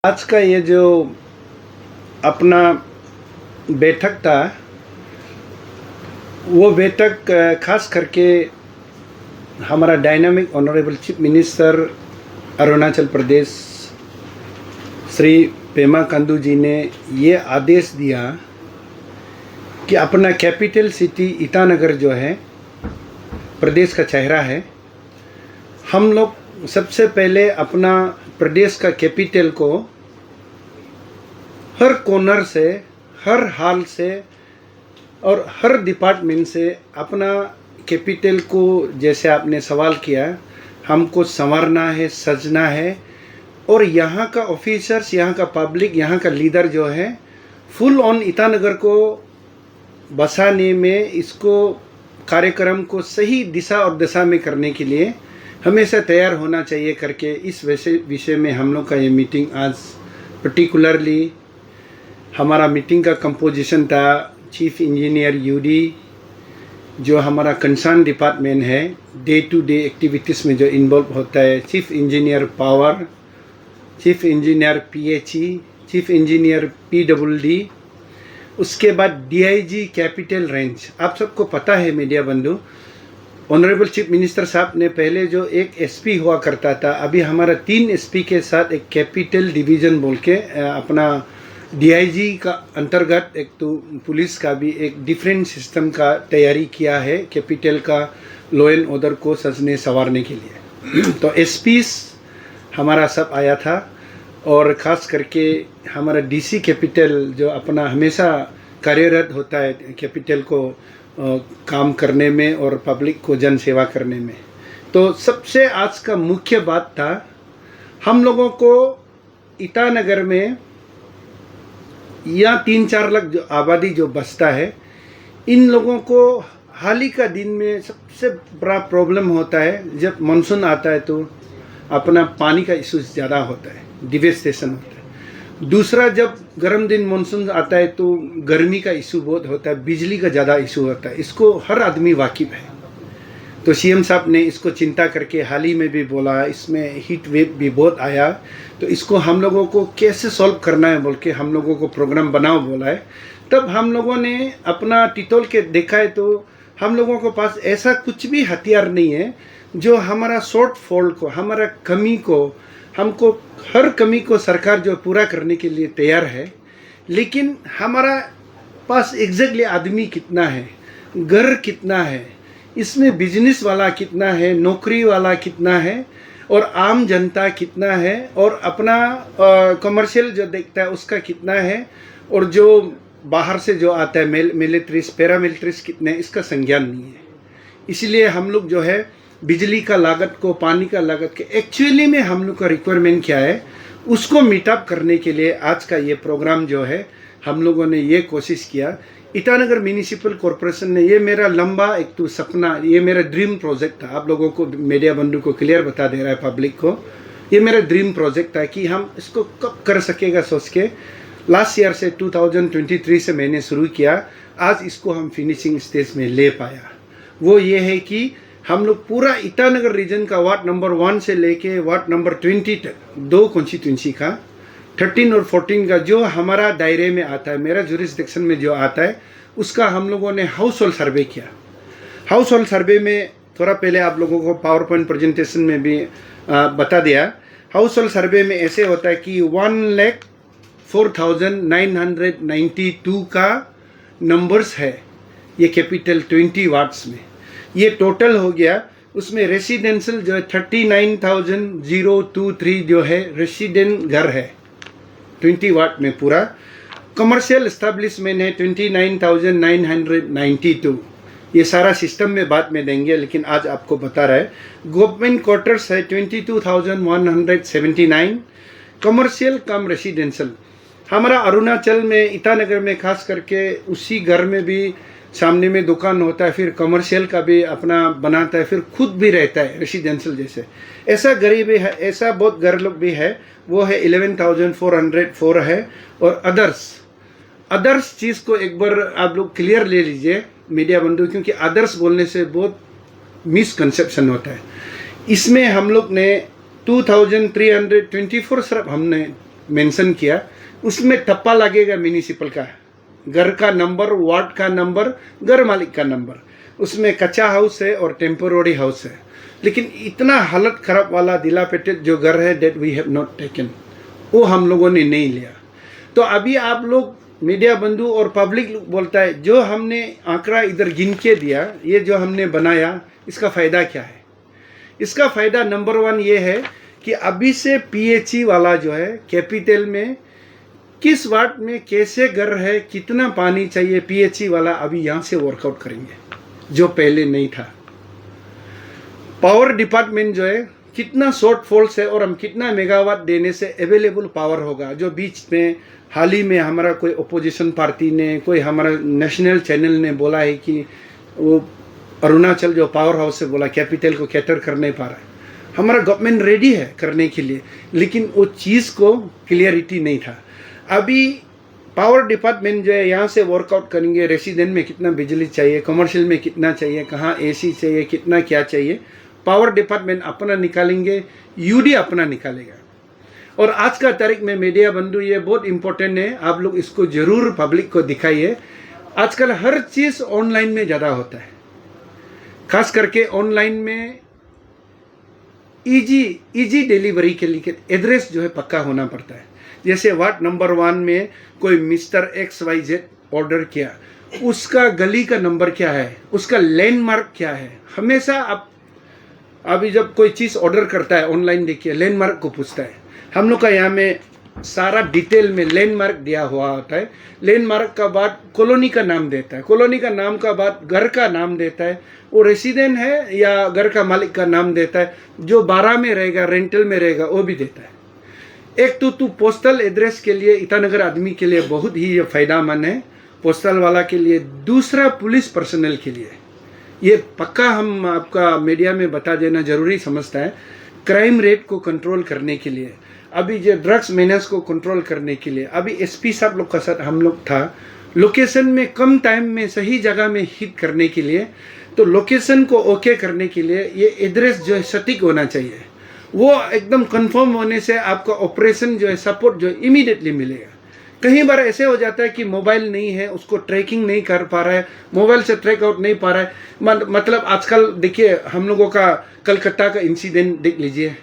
आज का ये जो अपना बैठक था, वो बैठक खास करके हमारा dynamic honourable chief minister Arunachal Pradesh Shri Pema Khandu ji ने ये आदेश दिया कि अपना कैपिटल सिटी ईटानगर जो है प्रदेश का चेहरा है। हम लोग सबसे पहले अपना प्रदेश का कैपिटल को हर कॉर्नर से, हर हाल से और हर डिपार्टमेंट से अपना कैपिटल को, जैसे आपने सवाल किया, हमको संवारना है, सजना है। और यहाँ का ऑफिसर्स, यहाँ का पब्लिक, यहाँ का लीडर जो है फुल ऑन ईटानगर को बसाने में, इसको कार्यक्रम को सही दिशा और दशा में करने के लिए हमेशा तैयार होना चाहिए करके इस विषय में हम लोग का ये मीटिंग आज पर्टिकुलरली हमारा मीटिंग का कंपोजिशन था। चीफ इंजीनियर यूडी जो हमारा कंसर्न डिपार्टमेंट है, डे टू डे एक्टिविटीज़ में जो इन्वॉल्व होता है, chief engineer power, chief engineer PHE, chief engineer PWD, उसके बाद डीआईजी कैपिटल रेंज। आप सबको पता है मीडिया बंधु, ऑनरेबल चीफ मिनिस्टर साहब ने पहले जो एक एसपी हुआ करता था, अभी हमारा 3 एसपी के साथ एक कैपिटल डिवीज़न बोल के अपना डीआईजी का अंतर्गत एक तो पुलिस का भी एक डिफरेंट सिस्टम का तैयारी किया है कैपिटल का लॉ एंड ऑर्डर को सजने संवारने के लिए। तो एसपीस हमारा सब आया था और ख़ास करके हमारा डीसी कैपिटल जो अपना हमेशा कार्यरत होता है कैपिटल को काम करने में और पब्लिक को जन सेवा करने में। तो सबसे आज का मुख्य बात था, हम लोगों को ईटानगर में या 3-4 लाख जो आबादी जो बसता है, इन लोगों को हाल ही का दिन में सबसे बड़ा प्रॉब्लम होता है। जब मानसून आता है तो अपना पानी का इशू ज़्यादा होता है, डिवेस्टेशन होता है। दूसरा, जब गर्म दिन मानसून आता है तो गर्मी का इशू बहुत होता है, बिजली का ज़्यादा इशू होता है। इसको हर आदमी वाकिफ़ है। तो सीएम साहब ने इसको चिंता करके हाल ही में भी बोला, इसमें हीट वेव भी बहुत आया, तो इसको हम लोगों को कैसे सॉल्व करना है बोल के हम लोगों को प्रोग्राम बनाओ बोला है। तब हम लोगों ने अपना टिटोल के देखा है तो हम लोगों के पास ऐसा कुछ भी हथियार नहीं है जो हमारा शॉर्ट फॉल को, हमारा कमी को, हमको हर कमी को सरकार जो पूरा करने के लिए तैयार है। लेकिन हमारा पास एग्जैक्टली आदमी कितना है, घर कितना है, इसमें बिजनेस वाला कितना है, नौकरी वाला कितना है और आम जनता कितना है और अपना कमर्शियल जो देखता है उसका कितना है, और जो बाहर से जो आता है मिलिट्रीज, पैरामिलिट्रीज कितने, इसका संज्ञान नहीं है। इसलिए हम लोग जो है बिजली का लागत को, पानी का लागत के एक्चुअली में हम लोग का रिक्वायरमेंट क्या है उसको मीटअप करने के लिए आज का ये प्रोग्राम जो है हम लोगों ने ये कोशिश किया। ईटानगर म्यूनिसिपल कॉरपोरेशन ने, ये मेरा लंबा एक तो सपना, ये मेरा ड्रीम प्रोजेक्ट था। आप लोगों को, मीडिया बंधु को क्लियर बता दे रहा है पब्लिक को, ये मेरा ड्रीम प्रोजेक्ट था कि हम इसको कब कर सकेगा सोच के लास्ट ईयर से 2023 से मैंने शुरू किया। आज इसको हम फिनिशिंग स्टेज में ले पाया। वो ये है कि हम लोग पूरा ईटानगर रीजन का वार्ड नंबर 1 से लेके वार्ड नंबर 20 तक, 2 कॉन्स्टिट्यूंसी का 13 और 14 का जो हमारा दायरे में आता है, मेरा जुरिस्डिक्शन में जो आता है, उसका हम लोगों ने हाउस होल्ड सर्वे किया। हाउस होल्ड सर्वे में थोड़ा पहले आप लोगों को पावर पॉइंट प्रेजेंटेशन में भी बता दिया। हाउस होल्ड सर्वे में ऐसे होता है कि 1,04,992 का नंबर्स है ये कैपिटल 20 वार्ड्स में। ये टोटल हो गया। उसमें रेसिडेंशियल जो है 39,023 जो है रेसिडेंट घर है 20 वार्ड में पूरा। कमर्शियल एस्टेब्लिशमेंट है 29,992। ये सारा सिस्टम में बाद में देंगे, लेकिन आज आपको बता रहा है। गवर्नमेंट क्वार्टर्स है 22,179। कमर्शियल कम रेसिडेंशियल हमारा अरुणाचल में, ईटानगर में खास करके उसी घर में भी सामने में दुकान होता है, फिर कमर्शियल का भी अपना बनाता है, फिर खुद भी रहता है रेसिडेंशियल जैसे। ऐसा गरीब है, ऐसा बहुत घर लोग भी है, वो है 11,404 है। और अदर्स चीज़ को एक बार आप लोग क्लियर ले लीजिए मीडिया बंधु, क्योंकि अदर्स बोलने से बहुत मिसकंसेप्शन होता है। इसमें हम लोग ने 2,324 सिर्फ हमने मेंशन किया, उसमें टप्पा लगेगा म्यूनिसिपल का, घर का नंबर, वार्ड का नंबर, घर मालिक का नंबर, उसमें कच्चा हाउस है और टेम्पोररी हाउस है। लेकिन इतना हालत खराब वाला दिलापेटेड जो घर है, that we have not taken, वो हम लोगों ने नहीं लिया। तो अभी आप लोग मीडिया बंधु और पब्लिक बोलता है जो हमने आंकड़ा इधर गिन के दिया, ये जो हमने बनाया, इसका फ़ायदा क्या है? इसका फ़ायदा नंबर 1 ये है कि अभी से पीएचई वाला जो है कैपिटल में किस वार्ड में कैसे घर है, कितना पानी चाहिए, पीएचई वाला अभी यहाँ से वर्कआउट करेंगे, जो पहले नहीं था। पावर डिपार्टमेंट जो है कितना शॉर्टफॉल्स है और हम कितना मेगावाट देने से अवेलेबल पावर होगा। जो बीच में हाल ही में हमारा कोई अपोजिशन पार्टी ने, कोई हमारा नेशनल चैनल ने बोला है कि वो अरुणाचल जो पावर हाउस से बोला कैपिटल को कैटर कर नहीं पा रहा है। हमारा गवर्नमेंट रेडी है करने के लिए, लेकिन वो चीज़ को क्लियरिटी नहीं था। अभी पावर डिपार्टमेंट जो है यहाँ से वर्कआउट करेंगे, रेसिडेंट में कितना बिजली चाहिए, कमर्शियल में कितना चाहिए, कहाँ एसी चाहिए, कितना क्या चाहिए, पावर डिपार्टमेंट अपना निकालेंगे, यूडी अपना निकालेगा। और आज का तारीख में मीडिया बंधु, ये बहुत इंपॉर्टेंट है, आप लोग इसको जरूर पब्लिक को दिखाइए। आजकल हर चीज़ ऑनलाइन में ज़्यादा होता है, खास करके ऑनलाइन में इजी डिलीवरी के लिए एड्रेस जो है पक्का होना पड़ता है। जैसे वार्ड नंबर 1 में कोई मिस्टर XYZ ऑर्डर किया, उसका गली का नंबर क्या है, उसका लैंडमार्क क्या है। हमेशा आप अभी जब कोई चीज़ ऑर्डर करता है ऑनलाइन, देखिए लैंडमार्क को पूछता है। हम लोग का यहाँ में सारा डिटेल में लैंडमार्क दिया हुआ होता है। लैंडमार्क का बाद कॉलोनी का नाम देता है, कॉलोनी का नाम का बाद घर का नाम देता है, वो रेसिडेंट है या घर का मालिक का नाम देता है, जो 12 में रहेगा, रेंटल में रहेगा, वो भी देता है। एक तो पोस्टल एड्रेस के लिए ईटानगर आदमी के लिए बहुत ही ये फायदेमंद है, पोस्टल वाला के लिए। दूसरा पुलिस पर्सनल के लिए ये पक्का हम आपका मीडिया में बता देना जरूरी समझता है। क्राइम रेट को कंट्रोल करने के लिए, अभी जो ड्रग्स मेनेस को कंट्रोल करने के लिए, अभी एसपी साहब लोग का साथ हम लोग था, लोकेशन में कम टाइम में सही जगह में हिट करने के लिए। तो लोकेशन को ओके करने के लिए ये एड्रेस जो है सटीक होना चाहिए, वो एकदम कंफर्म होने से आपका ऑपरेशन जो है सपोर्ट जो इमीडिएटली मिलेगा। कई बार ऐसे हो जाता है कि मोबाइल नहीं है, उसको ट्रैकिंग नहीं कर पा रहा है, मोबाइल से ट्रैक आउट नहीं पा रहा है। मतलब आजकल देखिए हम लोगों का कलकत्ता का इंसिडेंट देख लीजिए,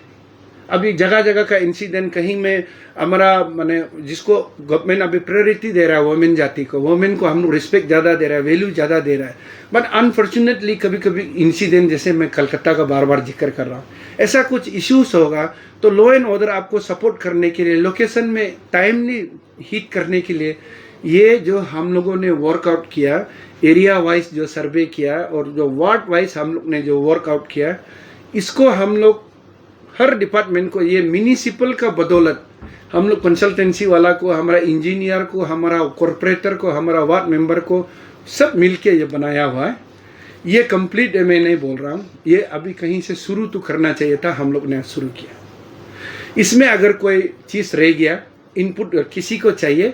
अभी जगह जगह का इंसिडेंट, कहीं में हमारा माने जिसको गवर्नमेंट अभी प्रायोरिटी दे रहा है वोमेन जाति को, वोमेन को हम लोग रिस्पेक्ट ज़्यादा दे रहा है, वैल्यू ज़्यादा दे रहा है। बट अनफॉर्चुनेटली कभी कभी इंसिडेंट, जैसे मैं कलकत्ता का बार बार जिक्र कर रहा हूँ, ऐसा कुछ इश्यूज होगा तो लॉ एंड ऑर्डर आपको सपोर्ट करने के लिए, लोकेशन में टाइमली हिट करने के लिए, ये जो हम लोगों ने वर्कआउट किया, एरिया वाइज जो सर्वे किया और जो वार्ड वाइज हम लोग ने जो वर्कआउट किया, इसको हम लोग हर डिपार्टमेंट को, ये म्यूनिसिपल का बदौलत हम लोग कंसल्टेंसी वाला को, हमारा इंजीनियर को, हमारा कॉरपोरेटर को, हमारा वार्ड मेंबर को, सब मिलके ये बनाया हुआ है। ये कंप्लीट है, मैं नहीं बोल रहा हूँ, ये अभी कहीं से शुरू तो करना चाहिए था, हम लोग ने शुरू किया। इसमें अगर कोई चीज़ रह गया, इनपुट किसी को चाहिए,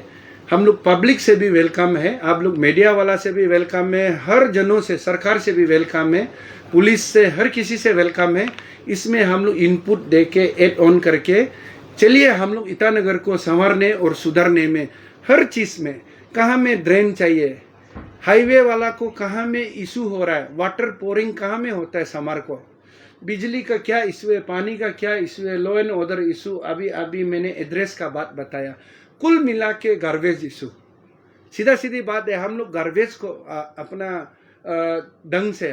हम लोग पब्लिक से भी वेलकम है, आप लोग मीडिया वाला से भी वेलकम है, हर जनों से, सरकार से भी वेलकम है, पुलिस से, हर किसी से वेलकम है। इसमें हम लोग इनपुट दे के एड ऑन करके चलिए हम लोग ईटानगर को संवारने और सुधारने में, हर चीज़ में, कहाँ में ड्रेन चाहिए, हाईवे वाला को कहाँ में इशू हो रहा है, वाटर पोरिंग कहाँ में होता है समार को, बिजली का क्या इशू है, पानी का क्या इशू है, लॉ एंड ऑर्डर इशू, अभी मैंने एड्रेस का बात बताया, कुल मिला के गार्बेज इशू। सीधा सीधी बात है, हम लोग गार्बेज को अपना ढंग से,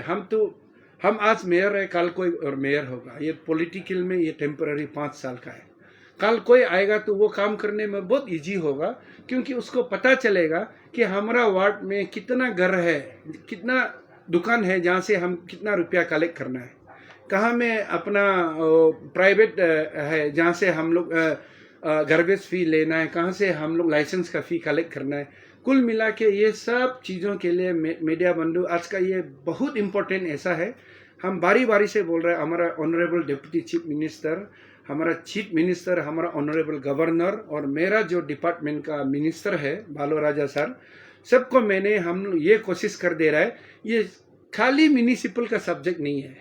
हम आज मेयर है, कल कोई और मेयर होगा, ये पॉलिटिकल में ये टेम्पररी 5 साल का है, कल कोई आएगा तो वो काम करने में बहुत इजी होगा, क्योंकि उसको पता चलेगा कि हमारा वार्ड में कितना घर है, कितना दुकान है जहाँ से हम कितना रुपया कलेक्ट करना है, कहाँ में अपना प्राइवेट है जहाँ से हम लोग गार्बेज फी लेना है, कहाँ से हम लोग लाइसेंस का फ़ी कलेक्ट करना है। कुल मिला के ये सब चीज़ों के लिए मीडिया बंधु, आज का ये बहुत इम्पोर्टेंट ऐसा है, हम बारी बारी से बोल रहे हैं, हमारा ऑनरेबल डिप्टी चीफ मिनिस्टर, हमारा चीफ मिनिस्टर, हमारा ऑनरेबल गवर्नर और मेरा जो डिपार्टमेंट का मिनिस्टर है बालो राजा सर, सबको हम ये कोशिश कर दे रहा है, ये खाली म्यूनिसिपल का सब्जेक्ट नहीं है,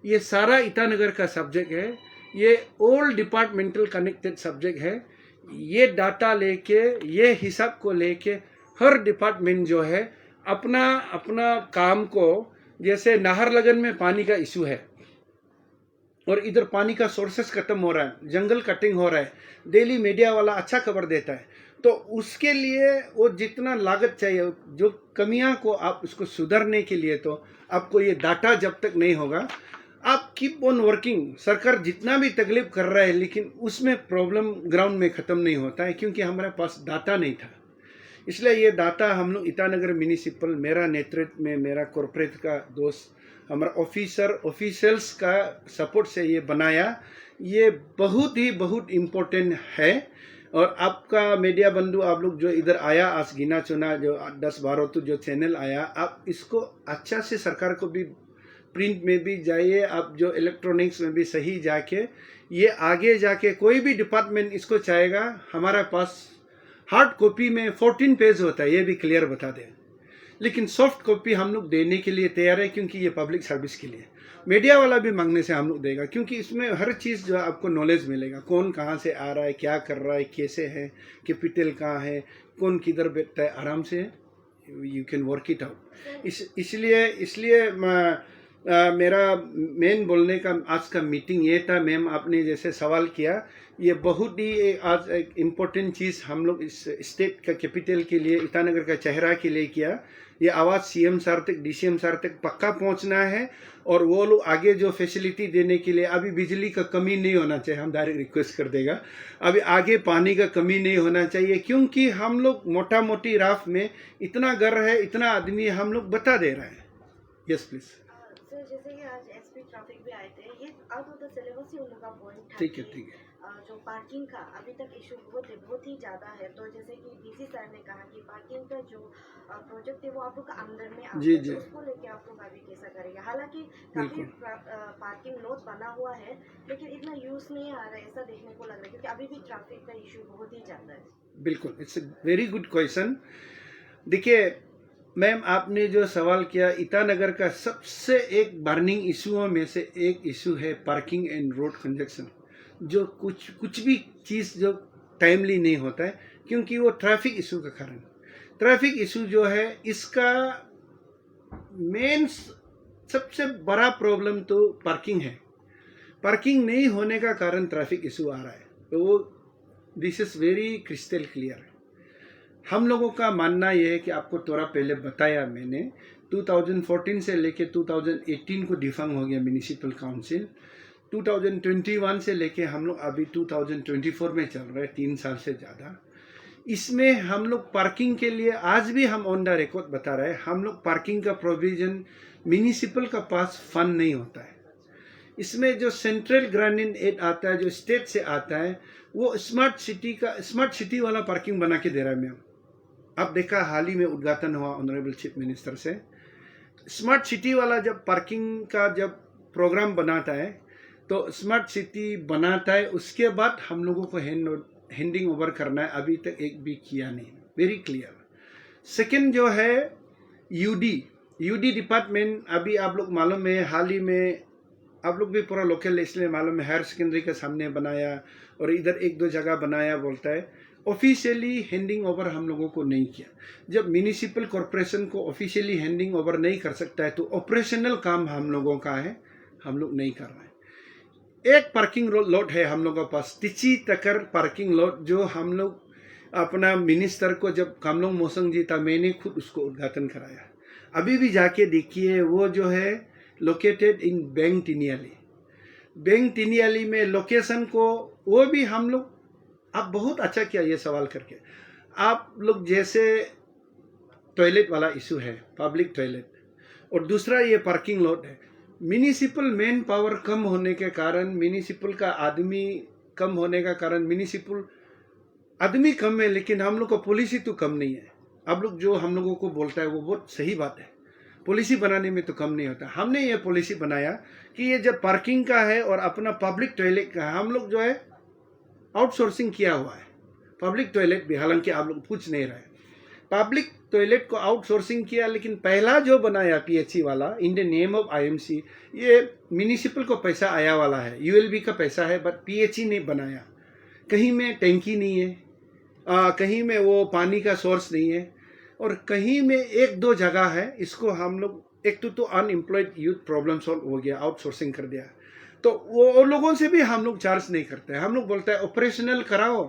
ये सारा ईटानगर का सब्जेक्ट है, ये ऑल डिपार्टमेंटल कनेक्टेड सब्जेक्ट है। ये डाटा लेके, ये हिसाब को लेके हर डिपार्टमेंट जो है अपना अपना काम को, जैसे नाहरलगन में पानी का इशू है और इधर पानी का सोर्सेस खत्म हो रहा है, जंगल कटिंग हो रहा है, डेली मीडिया वाला अच्छा खबर देता है, तो उसके लिए वो जितना लागत चाहिए, जो कमियां को आप उसको सुधारने के लिए, तो आपको ये डाटा जब तक नहीं होगा, आप कीप ऑन वर्किंग। सरकार जितना भी तकलीफ कर रहा है, लेकिन उसमें प्रॉब्लम ग्राउंड में ख़त्म नहीं होता है, क्योंकि हमारे पास डाटा नहीं था। इसलिए ये डाटा हम लोग ईटानगर म्यूनिसिपल, मेरा नेतृत्व में मेरा कॉरपोरेट का दोस्त, हमारा ऑफिसर्स का सपोर्ट से ये बनाया। ये बहुत इम्पोर्टेंट है। और आपका मीडिया बंधु, आप लोग जो इधर आया, आज गिना चुना जो 10-12 तो जो चैनल आया, आप इसको अच्छा से सरकार को भी प्रिंट में भी जाइए, आप जो इलेक्ट्रॉनिक्स में भी सही जाके, ये आगे जाके कोई भी डिपार्टमेंट इसको चाहेगा, हमारे पास हार्ड कॉपी में 14 पेज होता है, ये भी क्लियर बता दें, लेकिन सॉफ्ट कॉपी हम लोग देने के लिए तैयार है, क्योंकि ये पब्लिक सर्विस के लिए। मीडिया वाला भी मांगने से हम लोग देगा, क्योंकि इसमें हर चीज़ जो है आपको नॉलेज मिलेगा, कौन कहाँ से आ रहा है, क्या कर रहा है, कैसे है, कैपिटल कहाँ है, कौन किधर बैठता है, आराम से you can work it out. इसलिए मेरा मेन बोलने का आज का मीटिंग ये था। मैम, आपने जैसे सवाल किया, ये बहुत ही आज एक इम्पोर्टेंट चीज़ हम लोग इस स्टेट का कैपिटल के लिए, ईटानगर का चेहरा के लिए किया। ये आवाज़ सीएम सर तक, डीसीएम सर तक पक्का पहुंचना है, और वो लोग आगे जो फैसिलिटी देने के लिए, अभी बिजली का कमी नहीं होना चाहिए, हम डायरेक्ट रिक्वेस्ट कर देगा। अभी आगे पानी का कमी नहीं होना चाहिए, क्योंकि हम लोग मोटा मोटी राफ में इतना घर है, इतना आदमी हम लोग बता दे रहे हैं। Yes please. जैसे कि आज एसपी ट्रैफिक भी आए थे, ये आउट ऑफ द सिलेबस ही उनका पॉइंट था। ठीक है। जो पार्किंग का अभी तक इशू बहुत ही ज़्यादा है, तो जैसे कि डीसी सर ने कहा कि पार्किंग का जो प्रोजेक्ट है वो आप लोग का अंदर में आता है, तो उसको लेके आप लोग अभी कैसा करेंगे? हालांकि काफी पार्किंग लॉट बना हुआ है, लेकिन इतना यूज नहीं आ रहा है, ऐसा देखने को लग रहा है, क्योंकि अभी भी ट्रैफिक का इशू बहुत ही ज़्यादा है। बिल्कुल, it's a very good question. देखिए मैम, आपने जो सवाल किया, ईटानगर का सबसे एक बर्निंग इशुओं में से एक इशू है पार्किंग एंड रोड कंजक्शन, जो कुछ भी चीज़ जो टाइमली नहीं होता है, क्योंकि वो ट्रैफिक इशू का कारण। ट्रैफिक इशू जो है, इसका मेन सबसे बड़ा प्रॉब्लम तो पार्किंग है। पार्किंग नहीं होने का कारण ट्रैफिक इशू आ रहा है, तो वो this is very crystal clear. हम लोगों का मानना यह है कि आपको थोड़ा पहले बताया मैंने, 2014 से लेके 2018 को डिफंग हो गया म्यूनिसिपल काउंसिल। 2021 से लेके हम लोग अभी 2024 में चल रहे हैं, 3 साल से ज़्यादा। इसमें हम लोग पार्किंग के लिए आज भी हम ऑन द रिकॉर्ड बता रहे हैं, हम लोग पार्किंग का प्रोविजन म्यूनिसिपल का पास फंड नहीं होता है। इसमें जो सेंट्रल ग्रामीण एड आता है, जो स्टेट से आता है, वो स्मार्ट सिटी वाला पार्किंग बना के दे रहा है मैम। अब देखा, हाल ही में उद्घाटन हुआ ऑनरेबल चीफ मिनिस्टर से, स्मार्ट सिटी वाला जब पार्किंग का जब प्रोग्राम बनाता है, तो स्मार्ट सिटी बनाता है, उसके बाद हम लोगों को हैंडिंग ओवर करना है। अभी तक एक भी किया नहीं, वेरी क्लियर। सेकंड जो है यूडी डिपार्टमेंट, अभी आप लोग मालूम है, हाल ही में आप लोग भी पूरा लोकल इसलिए मालूम है, हायर सेकेंडरी के सामने बनाया और इधर 1-2 जगह बनाया बोलता है। ऑफिशियली हैंडिंग ओवर हम लोगों को नहीं किया। जब म्यूनिसिपल कॉरपोरेशन को ऑफिशियली हैंडिंग ओवर नहीं कर सकता है, तो ऑपरेशनल काम हम लोगों का है, हम लोग नहीं कर रहे हैं। एक पार्किंग लॉट है हम लोगों के पास, तिची तकर पार्किंग लॉट, जो हम लोग अपना मिनिस्टर को, जब कामलोंग मोसंग जी था, मैंने खुद उसको उद्घाटन कराया। अभी भी जाके देखिए, वो जो है लोकेटेड इन बैंक टिनियाली में लोकेशन को, वो भी हम लोग, आप बहुत अच्छा किया ये सवाल करके। आप लोग जैसे टॉयलेट वाला इशू है, पब्लिक टॉयलेट, और दूसरा ये पार्किंग लॉट है। म्यूनिसिपल मैन पावर कम होने के कारण, म्यूनिसिपल का आदमी कम होने का कारण, म्यूनिसिपल आदमी कम है, लेकिन हम लोग का पॉलिसी तो कम नहीं है। आप लोग जो हम लोगों को बोलता है वो बहुत सही बात है, पॉलिसी बनाने में तो कम नहीं होता। हमने ये पॉलिसी बनाया कि ये जब पार्किंग का है और अपना पब्लिक टॉयलेट का है, हम लोग जो है आउटसोर्सिंग किया हुआ है पब्लिक टॉयलेट भी। हालांकि आप लोग पूछ नहीं रहे, पब्लिक टॉयलेट को आउटसोर्सिंग किया, लेकिन पहला जो बनाया पीएचई वाला in the name of IMC, ये म्यूनिसिपल को पैसा आया वाला है, यूएलबी का पैसा है, बट पीएचई ने बनाया। कहीं में टैंकी नहीं है, कहीं में वो पानी का सोर्स नहीं है, और कहीं में एक दो जगह है। इसको हम लोग एक तो अनएम्प्लॉयड यूथ प्रॉब्लम सॉल्व हो गया, आउटसोर्सिंग कर दिया, तो वो लोगों से भी हम लोग चार्ज नहीं करते हैं। हम लोग बोलते हैं ऑपरेशनल कराओ,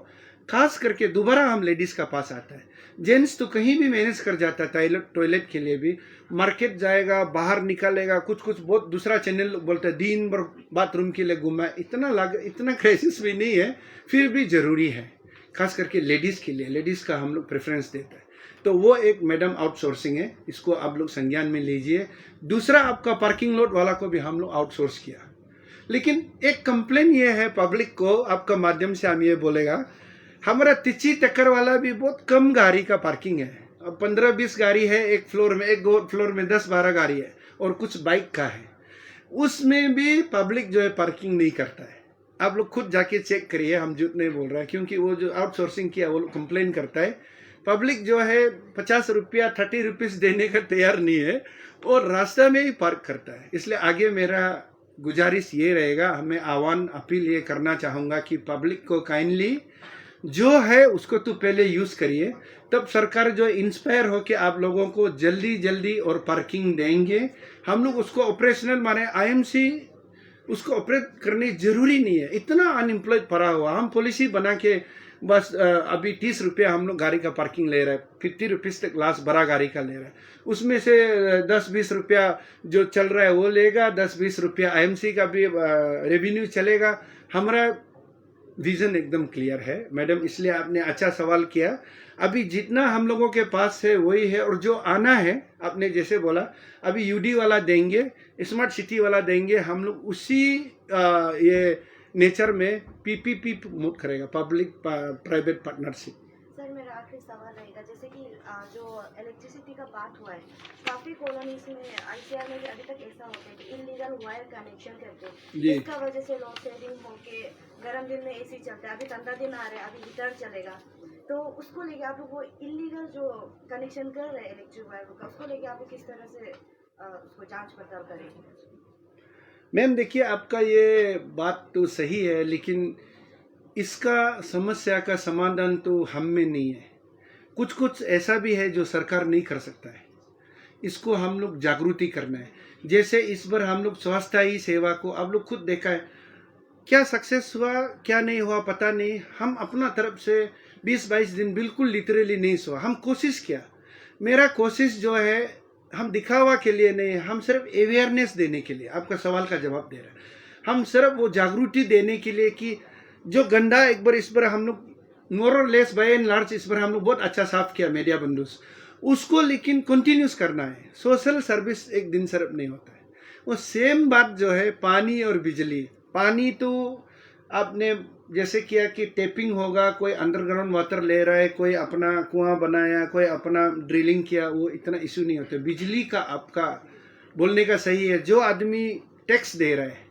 खास करके दोबारा हम लेडीज का पास आता है। जेंट्स तो कहीं भी मैनेज कर जाता है, टॉयलेट के लिए भी मार्केट जाएगा, बाहर निकालेगा, कुछ बहुत दूसरा चैनल बोलता है दिन भर बाथरूम के लिए घूमा, इतना क्राइसिस भी नहीं है, फिर भी जरूरी है, खास करके लेडीज के लिए। लेडीज का हम लोग प्रेफरेंस देते हैं, तो वो एक मैडम आउटसोर्सिंग है, इसको आप लोग संज्ञान में लीजिए। दूसरा, आपका पार्किंग लॉट वाला को भी हम लोग आउटसोर्स किया। लेकिन एक कंप्लेन ये है पब्लिक को, आपका माध्यम से हम ये बोलेगा, हमारा तिची टक्कर वाला भी बहुत कम गाड़ी का पार्किंग है। 15-20 गाड़ी है एक फ्लोर में, एक फ्लोर में 10-12 गाड़ी है, और कुछ बाइक का है। उसमें भी पब्लिक जो है पार्किंग नहीं करता है। आप लोग खुद जाके चेक करिए, हम झूठ नहीं बोल रहे हैं, क्योंकि वो जो आउटसोर्सिंग किया वो कंप्लेन करता है। पब्लिक जो है 50 रुपया 30 रुपीज़ देने का तैयार नहीं है, और रास्ता में ही पार्क करता है। इसलिए आगे मेरा गुजारिश ये रहेगा, हमें आह्वान अपील ये करना चाहूँगा कि पब्लिक को काइंडली जो है उसको तो पहले यूज़ करिए, तब सरकार जो इंस्पायर हो कि आप लोगों को जल्दी जल्दी और पार्किंग देंगे। हम लोग उसको ऑपरेशनल माने, आईएमसी उसको ऑपरेट करनी जरूरी नहीं है। इतना अनएम्प्लॉयड पड़ा हुआ, हम पॉलिसी बना के बस अभी 30 रुपया हम लोग गाड़ी का पार्किंग ले रहे हैं, 50 रुपीज़ तक लास्ट बड़ा गाड़ी का ले रहा है। उसमें से 10-20 रुपया जो चल रहा है वो लेगा, 10-20 रुपया आईएमसी का भी रेवेन्यू चलेगा। हमारा विजन एकदम क्लियर है मैडम, इसलिए आपने अच्छा सवाल किया। अभी जितना हम लोगों के पास है वही है, और जो आना है आपने जैसे बोला, अभी यूडी वाला देंगे, स्मार्ट सिटी वाला देंगे, हम लोग उसी ये नेचर में पीपीपी मूव करेगा, पब्लिक प्राइवेट पार्टनरशिप। सर, मेरा आखिरी सवाल रहेगा, जैसे कि जो इलेक्ट्रिसिटी का बात हुआ है, काफ़ी कॉलोनीज में आईसीआर में भी अभी तक ऐसा होता है कि इलीगल वायर कनेक्शन करके, जिसका वजह से लोड शेडिंग होके गर्म दिन में एसी चलता है। अभी ठंडा दिन आ रहा है, अभी हीटर चलेगा, तो उसको लेके आप लोग वो इलीगल जो कनेक्शन कर रहे हैं इलेक्ट्रिक वायर का, उसको लेके आप लोग किस तरह से उसको जांच पड़ताल करेंगे? मैम देखिए, आपका ये बात तो सही है, लेकिन इसका समस्या का समाधान तो हम में नहीं है। कुछ ऐसा भी है जो सरकार नहीं कर सकता है, इसको हम लोग जागृति करना है। जैसे इस बार हम लोग स्वास्थ्य ही सेवा को, आप लोग खुद देखा है, क्या सक्सेस हुआ क्या नहीं हुआ पता नहीं, हम अपना तरफ से 20-22 दिन बिल्कुल लिटरली नहीं सोआ, हम कोशिश किया। मेरा कोशिश जो है, हम दिखावा के लिए नहीं, हम सिर्फ अवेयरनेस देने के लिए, आपका सवाल का जवाब दे रहे हैं, हम सिर्फ वो जागृति देने के लिए कि जो गंदा एक बार इस बार हम लोग मोर और लेस बाय एंड लार्ज इस बार हम लोग बहुत अच्छा साफ किया मीडिया बंधुस, उसको लेकिन कंटिन्यूस करना है। सोशल सर्विस एक दिन सिर्फ नहीं होता है। वो सेम बात जो है पानी और बिजली, पानी तो आपने जैसे किया कि टैपिंग होगा, कोई अंडरग्राउंड वाटर ले रहा है, कोई अपना कुआं बनाया, कोई अपना ड्रिलिंग किया, वो इतना इशू नहीं होता। बिजली का आपका बोलने का सही है, जो आदमी टैक्स दे रहा है,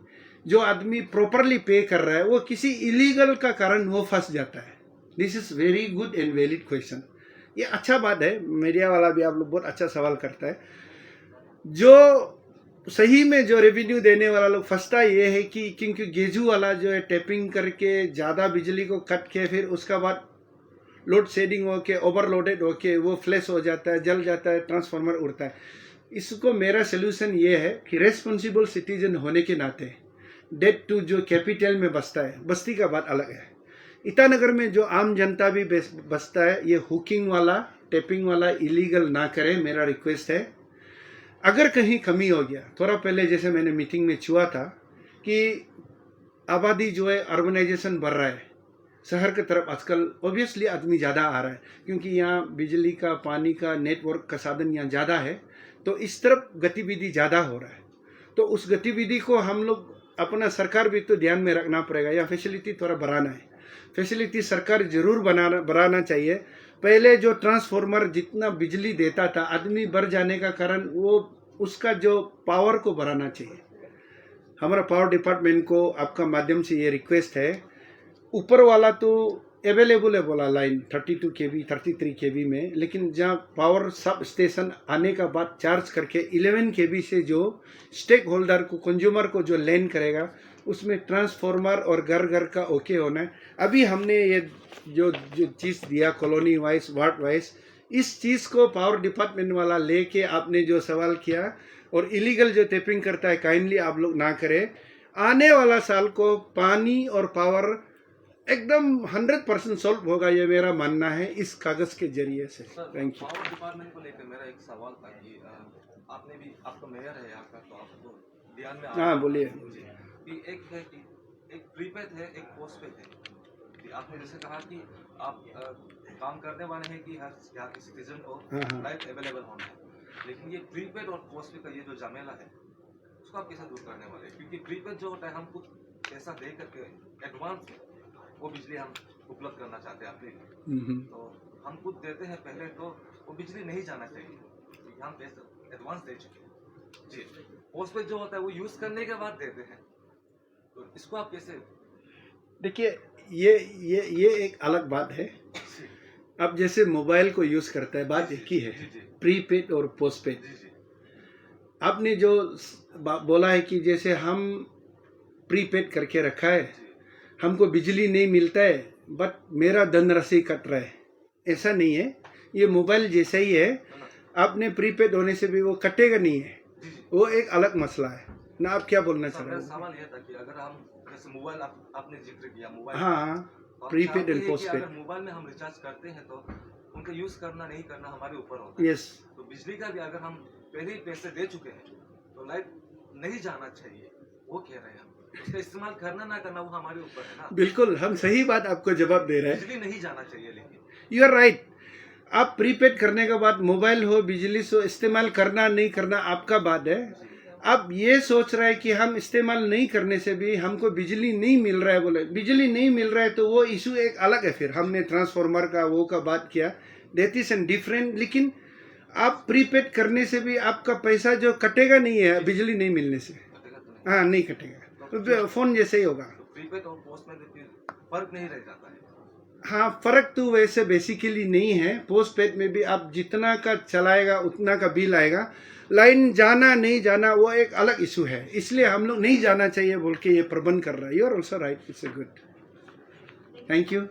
जो आदमी प्रॉपरली पे कर रहा है, वो किसी इलीगल का कारण वो फंस जाता है। This is very good and valid question. ये अच्छा बात है, मीडिया वाला भी आप लोग बहुत अच्छा सवाल करता है। जो सही में जो रेवेन्यू देने वाला लोग फंसता ये है कि क्योंकि गेजू वाला जो है टैपिंग करके ज़्यादा बिजली को कट के फिर उसका बाद लोड शेडिंग होके ओवरलोडेड होके वो फ्लैश हो जाता है, जल जाता है, ट्रांसफार्मर उड़ता है। इसको मेरा सोल्यूशन ये है कि रेस्पॉन्सिबल सिटीजन होने के नाते डेट टू जो कैपिटल में बसता है, बस्ती का बात अलग है, ईटानगर में जो आम जनता भी बसता है, ये हुकिंग वाला टैपिंग वाला इलीगल ना करे, मेरा रिक्वेस्ट है। अगर कहीं कमी हो गया, थोड़ा पहले जैसे मैंने मीटिंग में छुआ था कि आबादी जो है अर्बनाइजेशन बढ़ रहा है, शहर की तरफ आजकल ऑब्वियसली आदमी ज़्यादा आ रहा है, क्योंकि यहाँ बिजली का, पानी का, नेटवर्क का साधन यहाँ ज़्यादा है, तो इस तरफ गतिविधि ज़्यादा हो रहा है। तो उस गतिविधि को हम लोग अपना सरकार भी तो ध्यान में रखना पड़ेगा, या फैसिलिटी थोड़ा बढ़ाना है। फैसिलिटी सरकार जरूर बढ़ाना चाहिए। पहले जो ट्रांसफार्मर जितना बिजली देता था, आदमी बढ़ जाने का कारण वो उसका जो पावर को बढ़ाना चाहिए। हमारा पावर डिपार्टमेंट को आपका माध्यम से ये रिक्वेस्ट है, ऊपर वाला तो अवेलेबल है बोला लाइन 32 kV 33 kV में, लेकिन जहाँ पावर सब स्टेशन आने का बाद चार्ज करके 11 kV से जो स्टेक होल्डर को, कंज्यूमर को जो लेन करेगा, उसमें ट्रांसफार्मर और घर घर का ओके होना है। अभी हमने ये जो जो चीज़ दिया कॉलोनी वाइज वार्ड वाइज, इस चीज़ को पावर डिपार्टमेंट वाला लेके आपने जो सवाल किया, और इलीगल जो टेपिंग करता है काइंडली आप लोग ना करें। आने वाला साल को पानी और पावर एकदम 100% सॉल्व होगा, ये मेरा मानना है इस कागज के जरिए से। Thank you. पावर डिपार्टमेंट को लेकर मेरा एक सवाल था कि आपने भी, आपका मेयर है यहाँ का, तो आपको ध्यान में हाँ बोलिए। कि एक है कि एक प्रीपेड है, एक पोस्टपेड है। कि आपने जैसे कहा कि आप काम करने वाले हैं कि हर यहाँ के सिटीजन को लाइट अवेलेबल होना है, लेकिन ये प्रीपेड और पोस्टपेड का ये जो झमेला है उसको आप कैसे दूर करने वाले हैं? क्योंकि प्रीपेड जो होता है हम कुछ पैसा दे करके एडवांस में वो बिजली हम उपलब्ध करना चाहते हैं अपने लिए, तो हम कुछ देते हैं पहले, तो वो बिजली नहीं जाना चाहिए क्योंकि हम पैसा एडवांस दे चुके हैं जी। पोस्टपेड जो होता है वो यूज करने के बाद देते हैं, तो इसको आप कैसे? देखिए ये एक अलग बात है। अब जैसे मोबाइल को यूज करता है, बात एक ही है, प्रीपेड और पोस्टपेड। आपने जो बोला है कि जैसे हम प्रीपेड करके रखा है, हमको बिजली नहीं मिलता है बट मेरा धनराशि कट रहा है, ऐसा नहीं है। ये मोबाइल जैसा ही है, आपने प्रीपेड होने से भी वो कटेगा नहीं है, वो एक अलग मसला है ना। आप क्या बोलना चाह रहे हो? सवाल यह था कि अगर हम जैसे मोबाइल आपने जिक्र किया मोबाइल, हाँ प्रीपेड एंड पोस्टपेड, मोबाइल में हम रिचार्ज करते हैं तो उनका यूज करना नहीं करना हमारे ऊपर होता है। यस। तो बिजली का भी अगर हम पहले ही पैसे दे चुके हैं तो लाइट नहीं जाना चाहिए, वो कह रहे हैं हम। उसका इस्तेमाल करना ना करना वो हमारे ऊपर है ना। बिल्कुल, हम सही बात आपको जवाब दे रहे हैं। बिजली नहीं जाना चाहिए, लेकिन यू आर राइट। आप प्रीपेड करने के बाद मोबाइल हो बिजली से इस्तेमाल करना नहीं करना आपका बात है। अब ये सोच रहा है कि हम इस्तेमाल नहीं करने से भी हमको बिजली नहीं मिल रहा है, बोले बिजली नहीं मिल रहा है तो वो इशू एक अलग है। फिर हमने ट्रांसफार्मर का वो का बात किया, दैट इज एन डिफरेंट। लेकिन आप प्रीपेड करने से भी आपका पैसा जो कटेगा नहीं है बिजली नहीं मिलने से, हाँ नहीं कटेगा, तो फोन जैसे ही होगा। प्रीपेड और पोस्ट में फर्क नहीं रह जाता है। हाँ फर्क तो वैसे बेसिकली नहीं है। पोस्ट पेड में भी आप जितना का चलाएगा उतना का बिल आएगा। लाइन जाना नहीं जाना वो एक अलग इशू है, इसलिए हम लोग नहीं जाना चाहिए बोल के ये प्रबंध कर रहा है। You are also right, it's a good. Thank you.